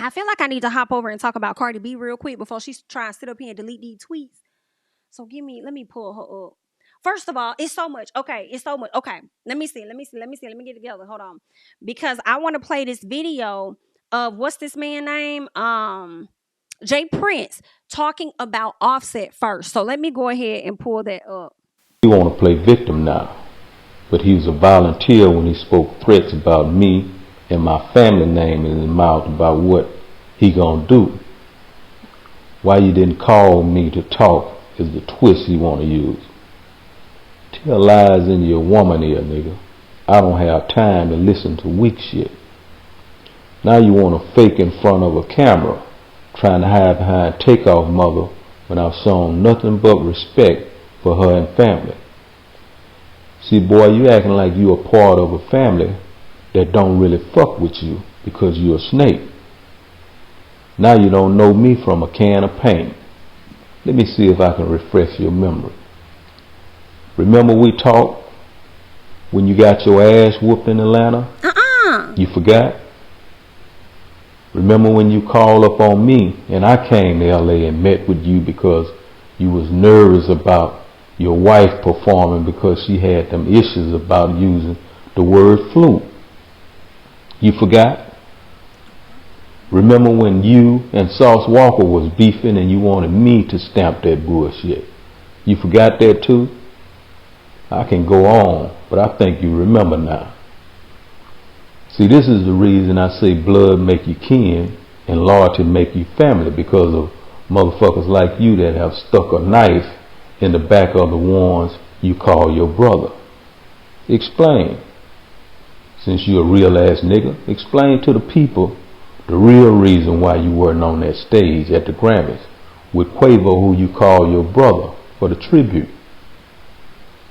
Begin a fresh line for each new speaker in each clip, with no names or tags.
I feel like I need to hop over and talk about Cardi B real quick before she's trying to sit up here and delete these tweets. So let me pull her up. First of all, it's so much. Okay, it's so much. Okay, let me see. Let me get it together. Hold on, because I want to play this video of what's this man name? JPrince talking about Offset first. So let me go ahead and pull that up.
He want to play victim now, but he was a volunteer when he spoke threats about me and my family name in his mouth about what he gonna do. Why you didn't call me to talk is the twist he want to use. Tell lies in your woman ear, nigga. I don't have time to listen to weak shit. Now you want to fake in front of a camera, trying to hide behind Takeoff mother when I've shown nothing but respect for her and family. See, boy, you acting like you a part of a family that don't really fuck with you because you a snake. Now you don't know me from a can of paint. Let me see if I can refresh your memory. Remember we talked when you got your ass whooped in Atlanta? You forgot? Remember when you called up on me and I came to LA and met with you because you was nervous about your wife performing because she had them issues about using the word flute? You forgot? Remember when you and Sauce Walker was beefing and you wanted me to stamp that bullshit? You forgot that too? I can go on, but I think you remember now. See, this is the reason I say blood make you kin and loyalty make you family, because of motherfuckers like you that have stuck a knife in the back of the ones you call your brother. Explain. Since you a real ass nigga, explain to the people the real reason why you weren't on that stage at the Grammys with Quavo, who you call your brother, for the tribute.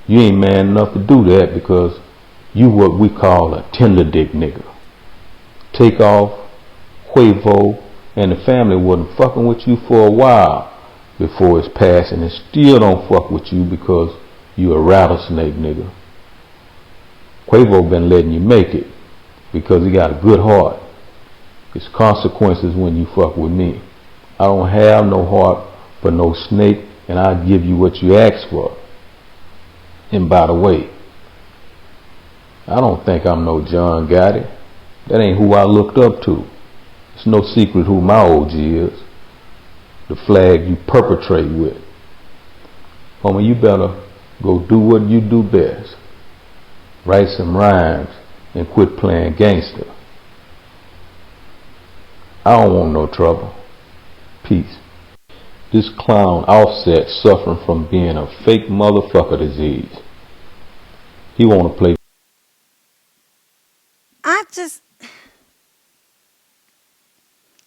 You ain't man enough to do that because you what we call a tender dick nigga. Takeoff, Quavo, and the family wasn't fucking with you for a while before his passing, and still don't fuck with you because you a rattlesnake nigga. Quavo been letting you make it because he got a good heart. It's consequences when you fuck with me. I don't have no heart for no snake, and I'll give you what you ask for. And by the way, I don't think I'm no John Gotti. That ain't who I looked up to. It's no secret who my OG is. The flag you perpetrate with. Homie, you better go do what you do best. Write some rhymes and quit playing gangster. I don't want no trouble. Peace. This clown Offset suffering from being a fake motherfucker disease. He wanna play.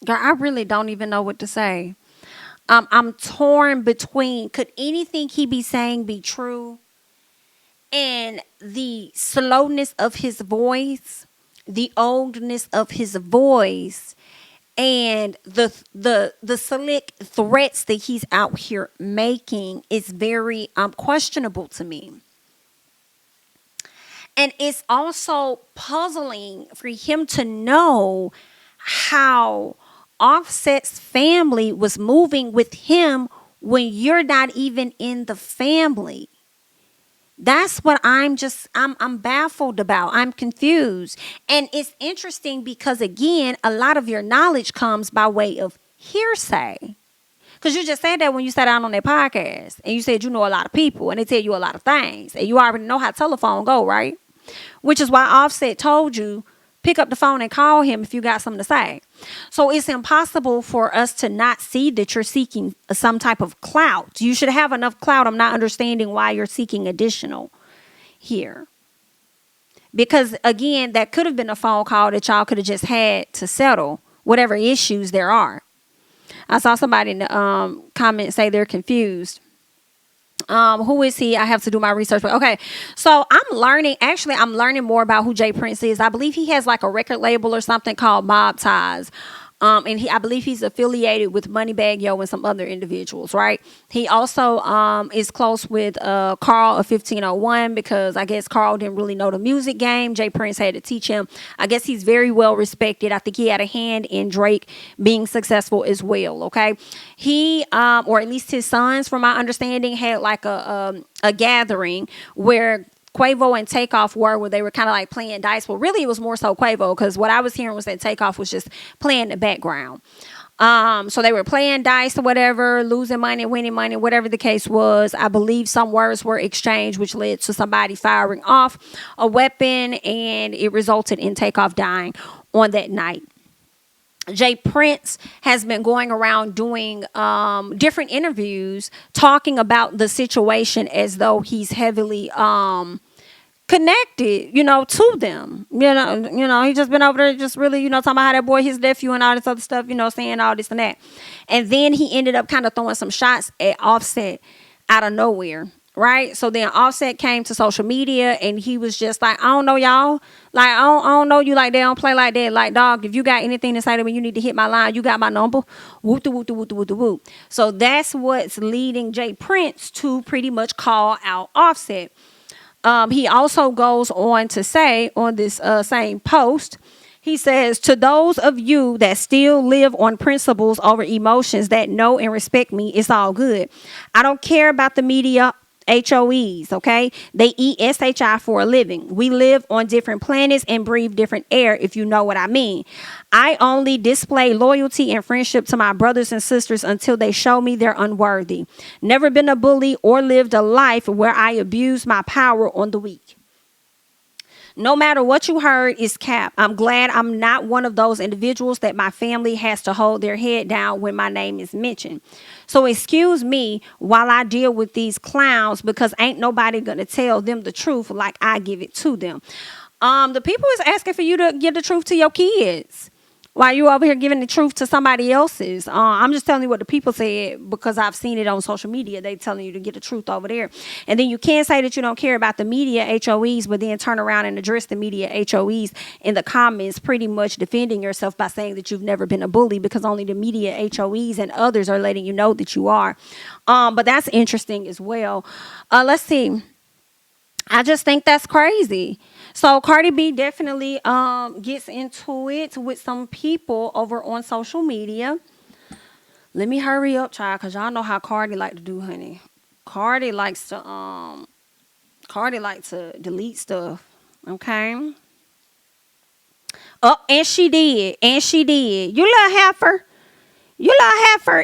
Girl, I really don't even know what to say. I'm torn between, could anything he be saying be true? And the slowness of his voice, the oldness of his voice, and the slick threats that he's out here making is very questionable to me. And it's also puzzling for him to know how Offset's family was moving with him when you're not even in the family. That's what I'm baffled about. I'm confused. And it's interesting because, again, a lot of your knowledge comes by way of hearsay. Because you just said that when you sat down on that podcast and you said you know a lot of people and they tell you a lot of things and you already know how telephone go, right? Which is why Offset told you, pick up the phone and call him if you got something to say. So it's impossible for us to not see that you're seeking some type of clout. You should have enough clout. I'm not understanding why you're seeking additional here. Because, again, that could have been a phone call that y'all could have just had to settle whatever issues there are. I saw somebody in the comment say they're confused. Who is he? I have to do my research. But okay, so I'm learning more about who JPrince is. I believe he has like a record label or something called Mob Ties. And I believe he's affiliated with Moneybagg Yo and some other individuals, right? He also is close with Carl of 1501, because I guess Carl didn't really know the music game. JPrince had to teach him. I guess he's very well respected. I think he had a hand in Drake being successful as well. Okay, he or at least his sons, from my understanding, had like a gathering where Quavo and Takeoff where they were kind of like playing dice. Well, really, it was more so Quavo, because what I was hearing was that Takeoff was just playing in the background. So they were playing dice or whatever, losing money, winning money, whatever the case was. I believe some words were exchanged, which led to somebody firing off a weapon, and it resulted in Takeoff dying on that night. JPrince has been going around doing different interviews talking about the situation as though he's heavily connected, to them. He just been over there just really, talking about how that boy, his nephew and all this other stuff, saying all this and that. And then he ended up kind of throwing some shots at Offset out of nowhere. Right. So then Offset came to social media and he was just like, I don't know, y'all. Like, I don't know you like that. I don't play like that. Like, dog, if you got anything to say to me, you need to hit my line. You got my number. Whoop, whoop, whoop, whoop, whoop. So that's what's leading JPrince to pretty much call out Offset. He also goes on to say on this same post, he says, to those of you that still live on principles over emotions that know and respect me, it's all good. I don't care about the media HOEs, okay? They eat SHI for a living. We live on different planets and breathe different air, if you know what I mean. I only display loyalty and friendship to my brothers and sisters until they show me they're unworthy. Never been a bully or lived a life where I abused my power on the weak. No matter what you heard is cap. I'm glad I'm not one of those individuals that my family has to hold their head down when my name is mentioned. So excuse me while I deal with these clowns, because ain't nobody going to tell them the truth like I give it to them. The people is asking for you to give the truth to your kids while you over here giving the truth to somebody else's. I'm just telling you what the people said because I've seen it on social media. They telling you to get the truth over there. And then you can't say that you don't care about the media HOEs, but then turn around and address the media HOEs in the comments, pretty much defending yourself by saying that you've never been a bully, because only the media HOEs and others are letting you know that you are. But that's interesting as well. Let's see. I just think that's crazy. So Cardi B definitely gets into it with some people over on social media. Let me hurry up, child, because y'all know how Cardi like to do, honey. Cardi likes to delete stuff. Okay. Oh, and she did. You little heifer.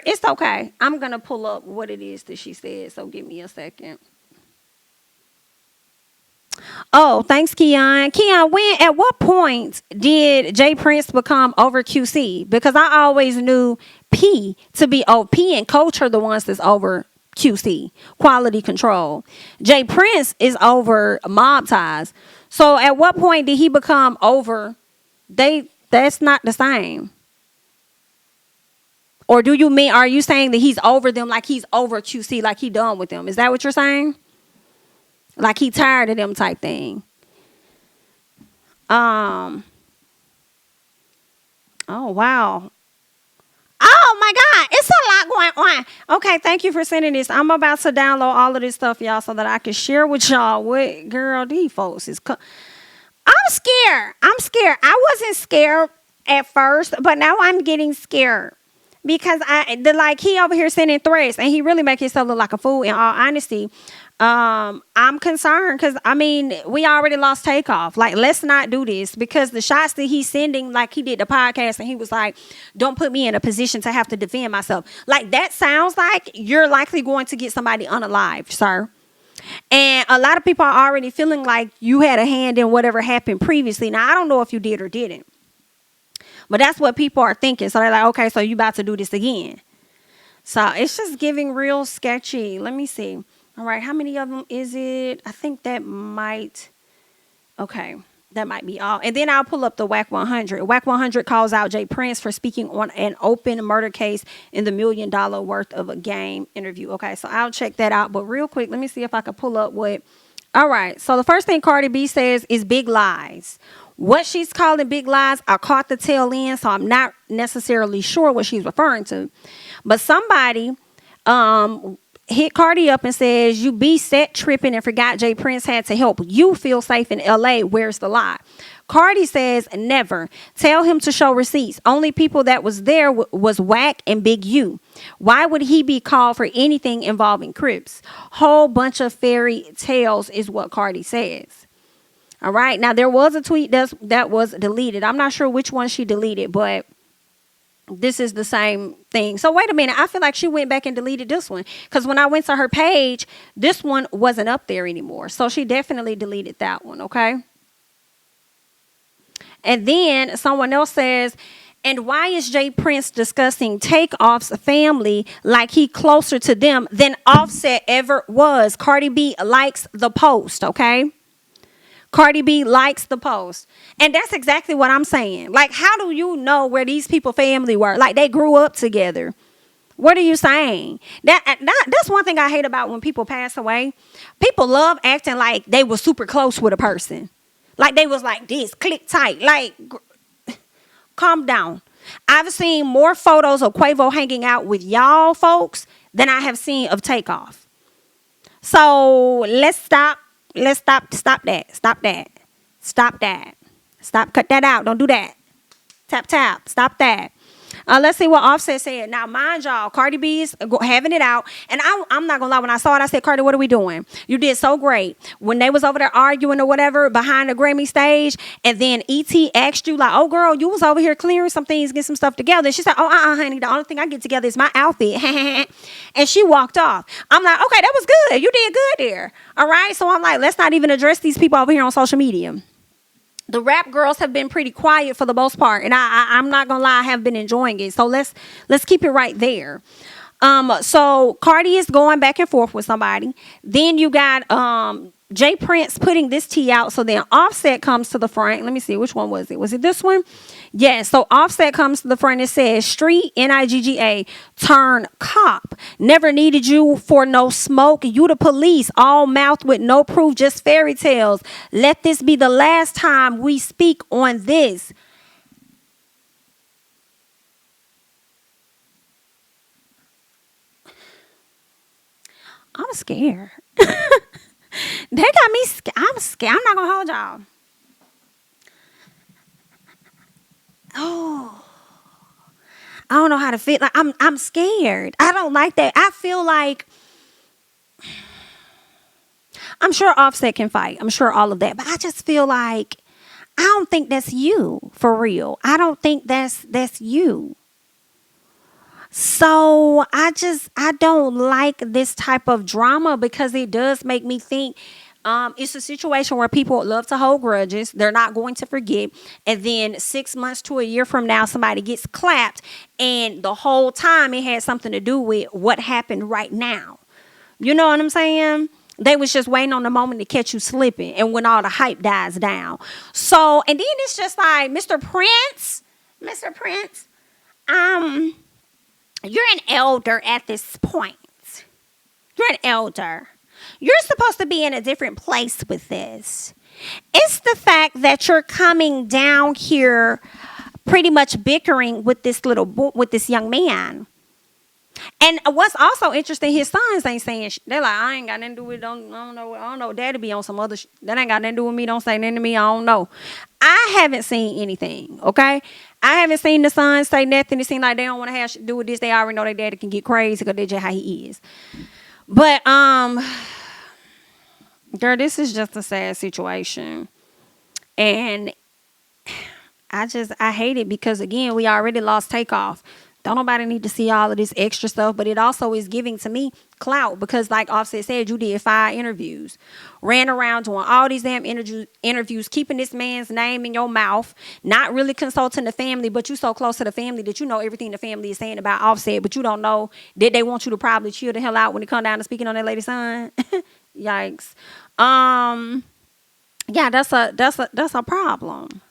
It's okay. I'm gonna pull up what it is that she said. So give me a second. Oh, thanks, Keon. At what point did JPrince become over QC? Because I always knew P to be P and Coach are the ones that's over QC, quality control. JPrince is over mob ties. So at what point did he become over? That's not the same. Or are you saying that he's over them like he's over QC, like he done with them? Is that what you're saying? Like he tired of them type thing. Oh, wow. Oh, my God. It's a lot going on. Okay, thank you for sending this. I'm about to download all of this stuff, y'all, so that I can share with y'all what, girl, these folks is... I'm scared. I wasn't scared at first, but now I'm getting scared. Because he over here sending threats, and he really make himself look like a fool, in all honesty. I'm concerned because, we already lost Takeoff. Like, let's not do this, because the shots that he's sending, like he did the podcast and he was like, don't put me in a position to have to defend myself. Like, that sounds like you're likely going to get somebody unalived, sir. And a lot of people are already feeling like you had a hand in whatever happened previously. Now, I don't know if you did or didn't, but that's what people are thinking. So they're like, okay, so you about to do this again. So it's just giving real sketchy. Let me see. All right, how many of them is it? I think that might be all. And then I'll pull up the Wack 100. Wack 100 calls out JPrince for speaking on an open murder case in the $1 million worth of a game interview. Okay, so I'll check that out. But real quick, let me see if I can pull up what. All right, so the first thing Cardi B says is big lies. What she's calling big lies, I caught the tail end, so I'm not necessarily sure what she's referring to. But somebody hit Cardi up and says, you be set tripping and forgot JPrince had to help you feel safe in LA. Where's the lie? Cardi says, never. Tell him to show receipts. Only people that was there was Wack and Big U. Why would he be called for anything involving Crips? Whole bunch of fairy tales is what Cardi says. All right. Now, there was a tweet that was deleted. I'm not sure which one she deleted, but this is the same thing. So wait a minute. I feel like she went back and deleted this one, because when I went to her page, this one wasn't up there anymore. So she definitely deleted that one. Okay. And then someone else says, and why is JPrince discussing Takeoff's family like he closer to them than Offset ever was? Cardi B likes the post, okay? Cardi B likes the post. And that's exactly what I'm saying. Like, how do you know where these people family were? Like, they grew up together. What are you saying? That's one thing I hate about when people pass away. People love acting like they were super close with a person. Like they was like this, click tight. Like, calm down. I've seen more photos of Quavo hanging out with y'all folks than I have seen of Takeoff. So let's stop. Stop that. Cut that out. Don't do that. Tap. Stop that. Let's see what Offset said. Now, mind y'all, Cardi B is having it out. And I'm not going to lie. When I saw it, I said, Cardi, what are we doing? You did so great. When they was over there arguing or whatever behind the Grammy stage, and then E.T. asked you, like, oh, girl, you was over here clearing some things, get some stuff together. And she said, oh, honey, the only thing I get together is my outfit. And she walked off. I'm like, okay, that was good. You did good there. All right? So I'm like, let's not even address these people over here on social media. The rap girls have been pretty quiet for the most part, and I'm not gonna lie, I have been enjoying it. So let's keep it right there. So Cardi is going back and forth with somebody. Then you got JPrince putting this tea out. So then Offset comes to the front. Let me see, which one was it? Was it this one? Yes. So Offset comes to the front and says, street NIGGA turn cop. Never needed you for no smoke. You the police, all mouth with no proof, just fairy tales. Let this be the last time we speak on this. I'm scared. They got me scared. I'm scared. I'm not gonna hold y'all. Oh, I don't know how to feel. Like I'm scared. I don't like that. I feel like I'm sure Offset can fight. I'm sure all of that, but I just feel like I don't think that's you for real. I don't think that's you. So I don't like this type of drama, because it does make me think it's a situation where people love to hold grudges. They're not going to forget. And then 6 months to a year from now, somebody gets clapped, and the whole time it had something to do with what happened right now. You know what I'm saying? They was just waiting on the moment to catch you slipping, and when all the hype dies down. So, and then it's just like, Mr. Prince, you're an elder at this point. You're an elder. You're supposed to be in a different place with this. It's the fact that you're coming down here pretty much bickering with this young man. And what's also interesting, his sons ain't saying they're like, I ain't got nothing to do with, I don't know. Daddy be on some other that ain't got nothing to do with me. Don't say nothing to me. I don't know. I haven't seen anything. Okay. I haven't seen the sons say nothing. It seems like they don't want to have shit to do with this. They already know their daddy can get crazy, because that's just how he is. But girl, this is just a sad situation. And I hate it, because again, we already lost Takeoff. Don't nobody need to see all of this extra stuff, but it also is giving to me clout, because like Offset said, you did 5 interviews, ran around doing all these damn interviews, keeping this man's name in your mouth, not really consulting the family, but you so close to the family that you know everything the family is saying about Offset, but you don't know that they want you to probably chill the hell out when it come down to speaking on that lady's son. Yikes. Yeah, that's a problem.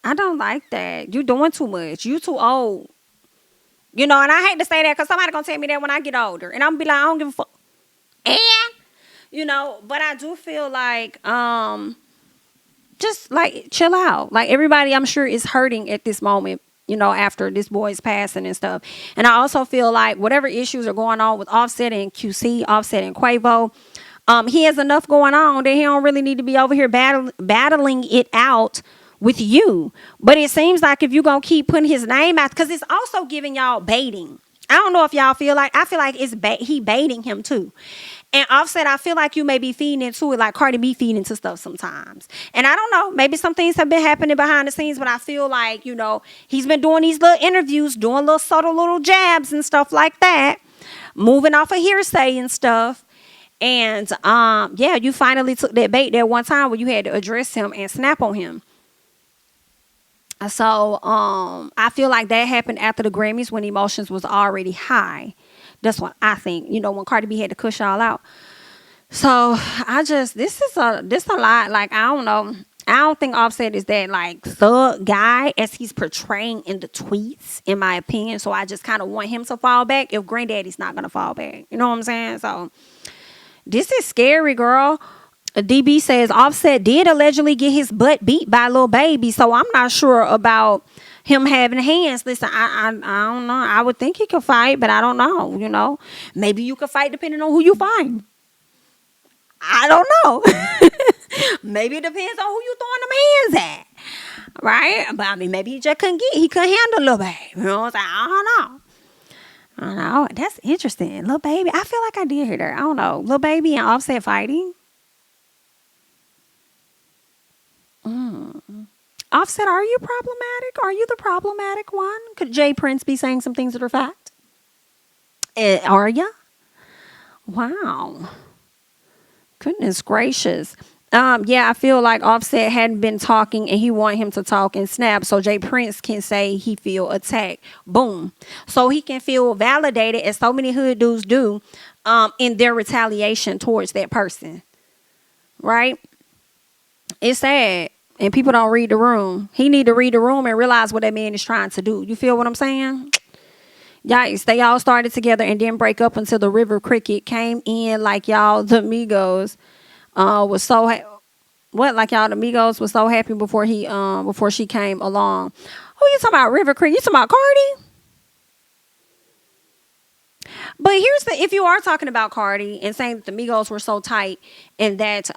I don't like that. You doing too much. You too old. You know, and I hate to say that, because somebody gonna tell me that when I get older, and I'm gonna be like, I don't give a fuck. And you know, but I do feel like just just like chill out. Like everybody, I'm sure, is hurting at this moment, after this boy's passing and stuff. And I also feel like whatever issues are going on with Offset and QC, Offset and Quavo, he has enough going on that he don't really need to be over here battling it out with you. But it seems like if you're going to keep putting his name out, because it's also giving y'all baiting. I don't know if y'all feel like, I feel like it's he baiting him too. And Offset, I feel like you may be feeding into it like Cardi B feeding into stuff sometimes. And I don't know, maybe some things have been happening behind the scenes, but I feel like, he's been doing these little interviews, doing little subtle little jabs and stuff like that, moving off of hearsay and stuff. And you finally took that bait there one time where you had to address him and snap on him. So I feel like that happened after the Grammys when emotions was already high. That's what I think. When Cardi B had to cuss y'all out. So this is a lot. Like, I don't know. I don't think Offset is that like thug guy as he's portraying in the tweets, in my opinion. So I just kind of want him to fall back if Granddaddy's not gonna fall back. You know what I'm saying? So this is scary, girl. DB says Offset did allegedly get his butt beat by Lil Baby, so I'm not sure about him having hands. Listen, I don't know. I would think he could fight, but I don't know. Maybe you could fight depending on who you fight. I don't know. Maybe it depends on who you throwing them hands at, right? But I mean, maybe he just couldn't handle Lil Baby. You know what I'm saying? I don't know. That's interesting. Lil Baby. I feel like I did hear that. I don't know. Lil Baby and Offset fighting. Offset, are you problematic? Are you the problematic one? Could JPrince be saying some things that are fact? Are ya? Wow. Goodness gracious. I feel like Offset hadn't been talking and he wanted him to talk and snap so JPrince can say he feel attacked. Boom. So he can feel validated as so many hood dudes do in their retaliation towards that person. Right? It's sad. And people don't read the room. He need to read the room and realize what that man is trying to do. You feel what I'm saying? Yikes. They all started together and didn't break up until the River Cricket came in like y'all, the Migos, was so... Like y'all, the Migos was so happy before she came along. Who you talking about, River Cricket? You talking about Cardi? But if you are talking about Cardi and saying that the Migos were so tight and that,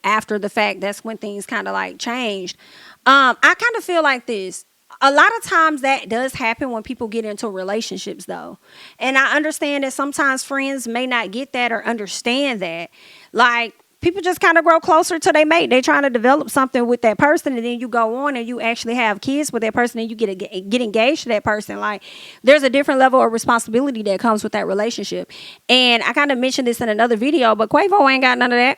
after the fact, that's when things kind of like changed. I kind of feel like this. A lot of times that does happen when people get into relationships, though. And I understand that sometimes friends may not get that or understand that. Like, people just kind of grow closer to their mate. They're trying to develop something with that person, and then you go on and you actually have kids with that person and you get engaged to that person. Like, there's a different level of responsibility that comes with that relationship. And I kind of mentioned this in another video, but Quavo ain't got none of that.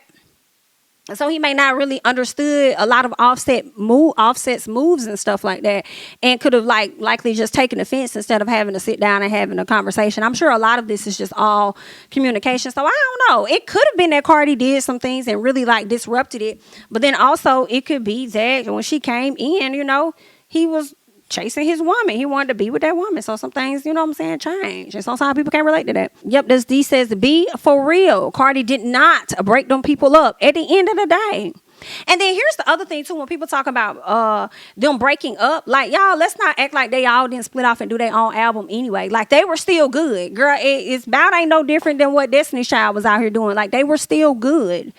So he may not really understood a lot of Offset's moves and stuff like that, and could have likely just taken offense instead of having to sit down and having a conversation. I'm sure a lot of this is just all communication. So I don't know. It could have been that Cardi did some things and really disrupted it, but then also it could be that when she came in, he was chasing his woman. He wanted to be with that woman. So some things, change. And sometimes people can't relate to that. Yep, this D says, be for real. Cardi did not break them people up at the end of the day. And then here's the other thing, too, when people talk about them breaking up, like, y'all, let's not act like they all didn't split off and do their own album anyway. Like, they were still good. Girl, it's about ain't no different than what Destiny's Child was out here doing. Like, they were still good.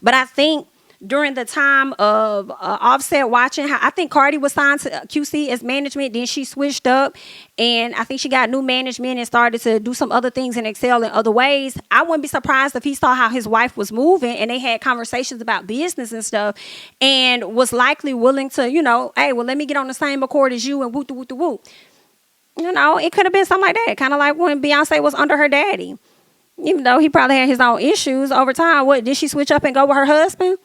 But I think during the time of Offset watching, I think Cardi was signed to QC as management. Then she switched up, and I think she got new management and started to do some other things and excel in other ways. I wouldn't be surprised if he saw how his wife was moving, and they had conversations about business and stuff, and was likely willing to, hey, well, let me get on the same accord as you and whoop, whoop, whoop. It could have been something like that. Kind of like when Beyonce was under her daddy. Even though he probably had his own issues over time. What, did she switch up and go with her husband?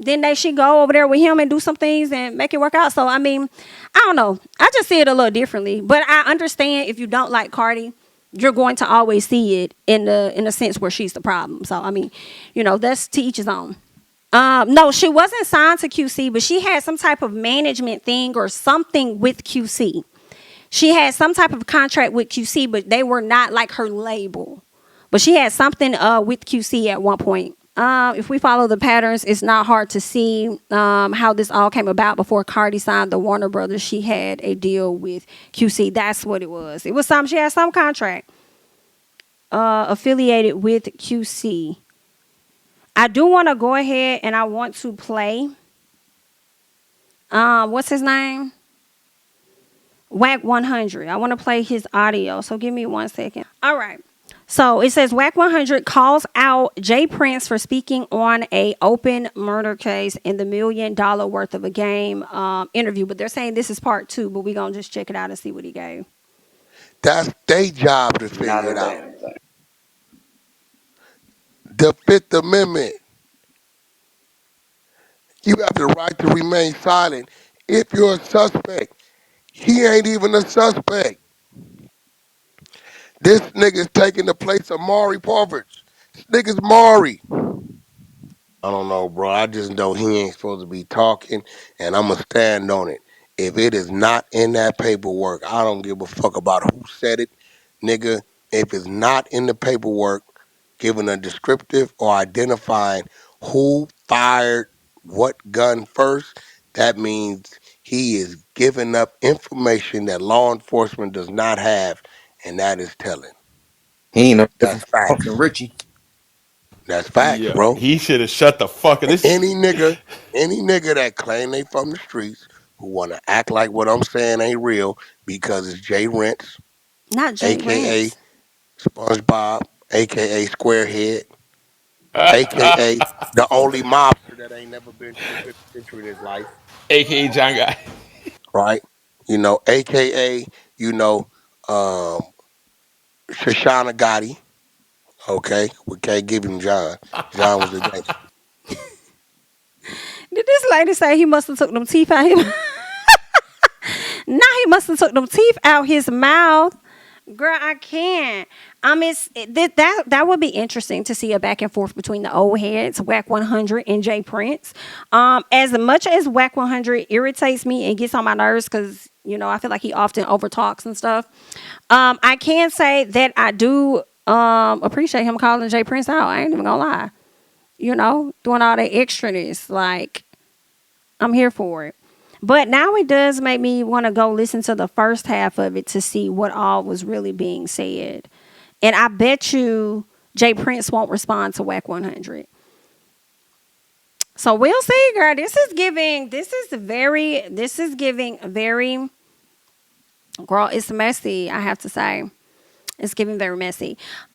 Then she go over there with him and do some things and make it work out. So, I mean, I don't know. I just see it a little differently. But I understand if you don't like Cardi, you're going to always see it in the sense where she's the problem. So, I mean, that's to each his own. No, she wasn't signed to QC, but she had some type of management thing or something with QC. She had some type of contract with QC, but they were not like her label. But she had something with QC at one point. If we follow the patterns, it's not hard to see how this all came about. Before Cardi signed the Warner Brothers, she had a deal with QC. That's what it was. It was some, she had some contract affiliated with QC. I do want to go ahead and I want to play, what's his name? Wack 100. I want to play his audio. So give me 1 second. All right. So it says Wack 100 calls out JPrince for speaking on a open murder case in the $1 million worth of a game interview. But they're saying this is part 2, but we're going to just check it out and see what he gave.
That's their job to
Not
figure
a
it out.
damn thing.
The Fifth Amendment, you have the right to remain silent if you're a suspect. He ain't even a suspect. This nigga's taking the place of Maury Povich. This nigga's Maury. I don't know, bro. I just know he ain't supposed to be talking, and I'ma stand on it. If it is not in that paperwork, I don't give a fuck about who said it, nigga. If it's not in the paperwork, giving a descriptive or identifying who fired what gun first, that means he is giving up information that law enforcement does not have, and that is telling.
He ain't no
That's
different from
facts.
fucking Richie.
That's facts,
Yo,
bro.
he should have shut the fuck up. This
Any nigga that claim they from the streets who wanna act like what I'm saying ain't real because it's Jay Rents,
Not
aka
JPrince.
SpongeBob, aka Squarehead, aka the only mobster that ain't never been to the 50th century in his life,
AKA John Guy.
right? Aka, you know, um, Shoshana Gotti. Okay, we can't give him John. John was a gangster.
Did this lady say he must have took them teeth out him? Now he must have took them teeth out his mouth. Girl, I can't. That would be interesting to see a back and forth between the old heads, Wack 100 and JPrince. As much as Wack 100 irritates me and gets on my nerves because I feel like he often overtalks and stuff. I can say that I do appreciate him calling JPrince out. I ain't even gonna lie. Doing all that extraness, like I'm here for it. But now it does make me want to go listen to the first half of it to see what all was really being said. And I bet you JPrince won't respond to Wack 100. So we'll see, girl. This is giving very, girl, it's messy, I have to say. It's giving very messy.